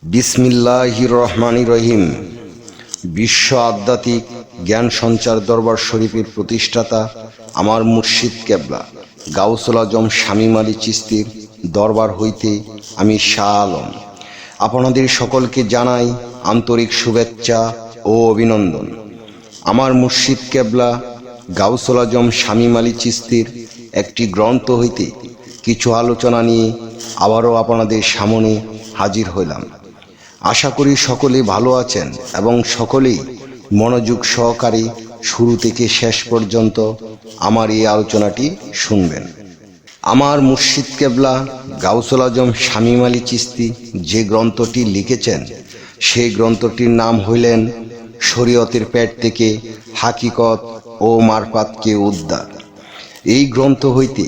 বিসমিল্লাহির রহমানির রহিম। বিশ্ব আধ্যাত্মিক জ্ঞান সঞ্চার দরবার শরীফের প্রতিষ্ঠাতা আমার মুর্শিদ কেবলা গাউসুল আজম শামীম আলী চিশতির দরবার হইতে আমি শাহ আলম আপনাদের সকলকে জানাই আন্তরিক শুভেচ্ছা ও অভিনন্দন। আমার মুর্শিদ কেবলা গাউসুল আজম শামীম আলী চিশতির একটি গ্রন্থ হইতে কিছু আলোচনা নিয়ে আবারও আপনাদের সামনে হাজির হইলাম। আশা করি সকলে ভালো আছেন এবং সকলেই মনোযোগ সহকারে শুরু থেকে শেষ পর্যন্ত আমার এই আলোচনাটি শুনবেন। আমার মুর্শিদ কেবলা গাউসুল আজম শামীম আলী চিশতি যে গ্রন্থটি লিখেছেন সেই গ্রন্থটির নাম হইলেন শরীয়তের পেট থেকে হাকিকত ও মারফাতকে উদ্ধার। এই গ্রন্থ হইতে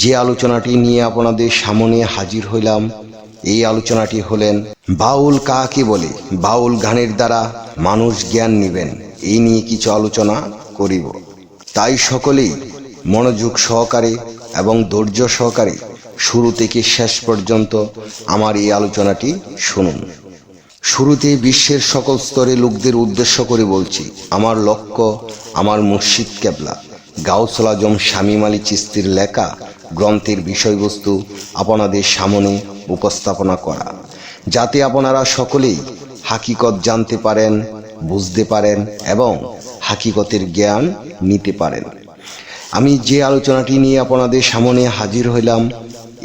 যে আলোচনাটি নিয়ে আপনাদের সামনে হাজির হইলাম, এই আলোচনাটি হলেন বাউল কাকে বলে, বাউল গানের দ্বারা মানুষ জ্ঞান নিবেন, এই নিয়ে কিছু আলোচনা করিব। তাই সকলেই মনোযোগ সহকারে এবং ধৈর্য সহকারে শুরু থেকে শেষ পর্যন্ত আমার এই আলোচনাটি শুনুন। শুরুতে বিশ্বের সকল স্তরে লোকদের উদ্দেশ্য করে বলছি, আমার লক্ষ্য আমার মুর্শিদ কেবলা গাউসুল আজম শামীম আলী চিশতির লেখা গ্রন্থের বিষয়বস্তু আপনাদের সামনে উপস্থাপনা করা, যাতে আপনারা সকলেই হাকিকত জানতে পারেন, বুঝতে পারেন এবং হাকিকতের জ্ঞান নিতে পারেন। আমি যে আলোচনাটি নিয়ে আপনাদের সামনে হাজির হইলাম,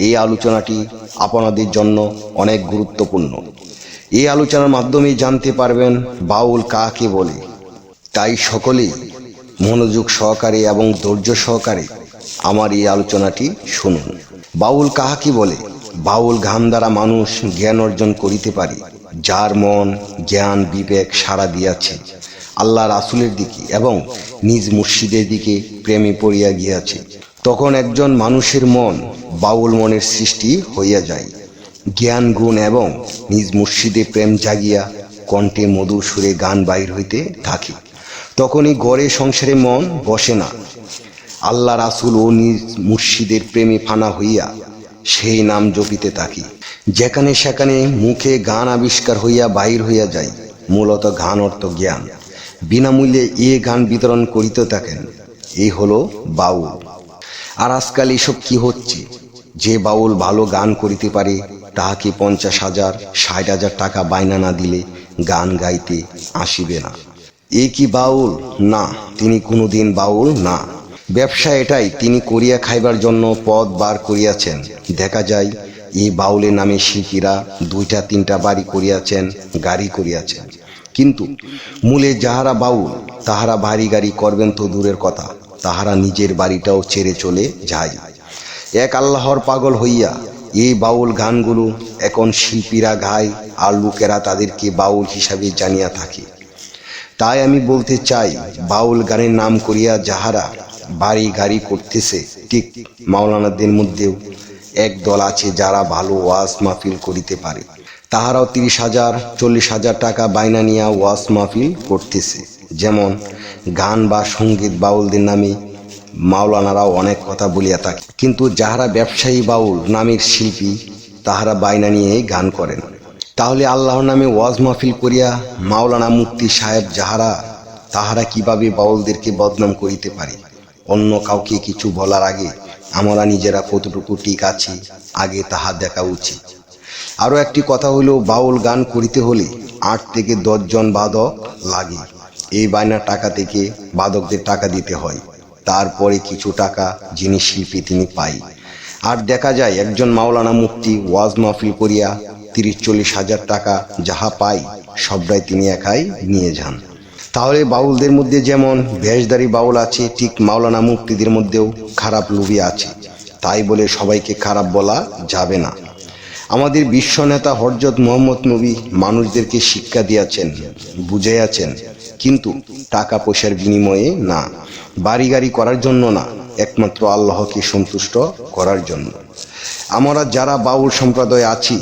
এই আলোচনাটি আপনাদের জন্য অনেক গুরুত্বপূর্ণ। এই আলোচনার মাধ্যমে জানতে পারবেন বাউল কাকে বলে। তাই সকলেই মনোযোগ সহকারে এবং ধৈর্য সহকারে আমার এই আলোচনাটি শুনুন। বাউল কাহাকে বলে? বাউল গান দ্বারা মানুষ জ্ঞান অর্জন করিতে পারে, যার মন জ্ঞান বিবেক সাড়া দিয়াছে আল্লাহ রাসূলের দিকে এবং নিজ মুর্শিদের দিকে প্রেমে পড়িয়া গিয়াছে। তখন একজন মানুষের মন বাউল মনের সৃষ্টি হইয়া যায়। জ্ঞান গুণ এবং নিজ মুর্শিদে প্রেম জাগিয়া কণ্ঠে মধুর সুরে গান বাহির হইতে থাকে। তখনই গড়ে সংসারে মন বসে না। আল্লাহ রাসূল ও নিজ মুর্শিদের প্রেমে ফানা হইয়া সেই নাম জপিতে থাকি। যেখানে সেখানে মুখে গান আবিষ্কার হইয়া বাহির হইয়া যায়। মূলত গান অর্থ জ্ঞান। বিনামূল্যে এ গান বিতরণ করিতে থাকেন। এই হলো বাউল। আর আজকাল এসব কি হচ্ছে? যে বাউল ভালো গান করিতে পারে তাহাকে 50,000 60,000 টাকা বায়না না দিলে গান গাইতে আসিবে না। এ কি বাউল? না, তিনি কোনোদিন বাউল না। ব্যবসা এটাই, তিনি করিয়া খাইবার জন্য পথ বার করিয়াছেন। দেখা যায় এই বাউলের নামে শিল্পীরা 2-3টা বাড়ি করিয়াছেন, গাড়ি করিয়াছেন। কিন্তু মূলে যাহারা বাউল তাহারা বাড়ি গাড়ি করবেন তো দূরের কথা, তাহারা নিজের বাড়িটাও ছেড়ে চলে যায় এক আল্লাহর পাগল হইয়া। এই বাউল গানগুলো এখন শিল্পীরা গায় আর লোকেরা তাদেরকে বাউল হিসাবে জানিয়া থাকে। তাই আমি বলতে চাই, বাউল গানের নাম করিয়া যাহারা বাড়ি গাড়ি করতেছে, ঠিক মাওলানাদের মধ্যেও এক দল আছে যারা ভালো ওয়াজ মাহফিল করিতে পারে। তাহারাও 30,000 40,000 টাকা বায়না নিয়া ওয়াজ মাহফিল করতেছে। যেমন গান বা সঙ্গীত বাউলদের নামে মাওলানারাও অনেক কথা বলিয়া থাকে। কিন্তু যাহারা ব্যবসায়ী বাউল নামের শিল্পী, তাহারা বায়না নিয়ে গান করেন। তাহলে আল্লাহর নামে ওয়াজ মাহফিল করিয়া মাওলানা মুফতি সাহেব যাহারা, তাহারা কিভাবে বাউলদেরকে বদনাম করিতে পারে? অন্য কাউকে কিছু বলার আগে আমরা নিজেরা কতটুকু ঠিক আছি আগে তাহা দেখা উচিত। আরও একটি কথা হইল, বাউল গান করিতে হলে 8 থেকে 10 জন বাদক লাগে। এই বায়নার টাকা থেকে বাদকদের টাকা দিতে হয়। তারপরে কিছু টাকা যিনি শিল্পী তিনি পাই। আর দেখা যায় একজন মাওলানা মুফতি ওয়াজ মাহফিল করিয়া 30-40 হাজার টাকা যাহা পাই সবটাই তিনি একাই নিয়ে যান। তাহলে বাউলদের মধ্যে যেমন ভেষধারী বাউল আছে, ঠিক মাওলানা মুফতিদের মধ্যেও খারাপ লোভী আছে। তাই বলে সবাইকে খারাপ বলা যাবে না। আমাদের বিশ্ব নেতা হযরত মুহাম্মদ নবী মানুষদেরকে শিক্ষা দিয়েছেন, বুঝাইয়াছেন, কিন্তু টাকা পয়সার বিনিময়ে না, বাড়ি গাড়ি করার জন্য না, একমাত্র আল্লাহকে সন্তুষ্ট করার জন্য। আমরা যারা বাউল সম্প্রদায় আছি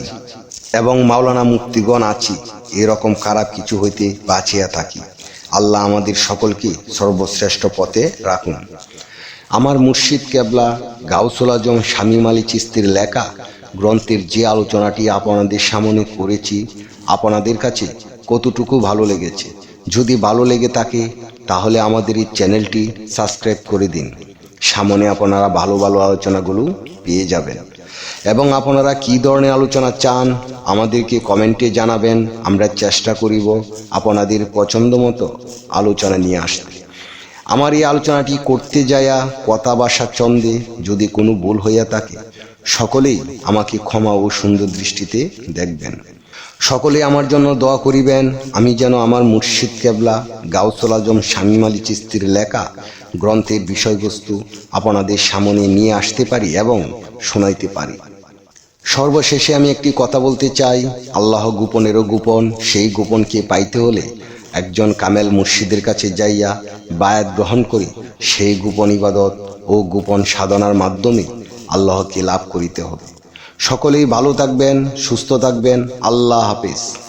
এবং মাওলানা মুফতিগণ আছি, এরকম খারাপ কিছু হইতে বাঁচিয়া থাকি। আল্লাহ আমাদের সকলকে সর্বশ্রেষ্ঠ পথে রাখুন। আমার মুর্শিদ কেবলা গাউসুল আজম শামীম আলী চিশতির লেখা গ্রন্থের যে আলোচনাটি আপনাদের সামনে করেছি আপনাদের কাছে কতটুকু ভালো লেগেছে। যদি ভালো লেগে থাকে তাহলে আমাদের এই চ্যানেলটি সাবস্ক্রাইব করে দিন। সামনে আপনারা ভালো ভালো আলোচনাগুলো পেয়ে যাবেন এবং আপনারা কী ধরনের আলোচনা চান আমাদেরকে কমেন্টে জানাবেন। আমরা চেষ্টা করিব আপনাদের পছন্দ মতো আলোচনা নিয়ে আসতে। আমার এই আলোচনাটি করতে যায়া কথা ভাষা চন্দে যদি কোনো ভুল হইয়া থাকে সকলেই আমাকে ক্ষমা ও সুন্দর দৃষ্টিতে দেখবেন। সকলে আমার জন্য দোয়া করিবেন আমি যেন আমার মুর্শিদ কেবলা গাউসুল আজম শামীম আলী চিশতির লেখা গ্রন্থের বিষয়বস্তু আপনাদের সামনে নিয়ে আসতে পারি এবং শোনাইতে পারি। সর্বশেষে আমি একটি কথা বলতে চাই, আল্লাহ গোপনেরও গোপন। সেই গোপনকে পাইতে হলে একজন কামেল মুর্শিদের কাছে যাইয়া বায়াত গ্রহণ করি সেই গোপন ইবাদত ও গোপন সাধনার মাধ্যমে আল্লাহকে লাভ করিতে হবে। সকলেই ভালো থাকবেন, সুস্থ থাকবেন। আল্লাহ হাফেজ।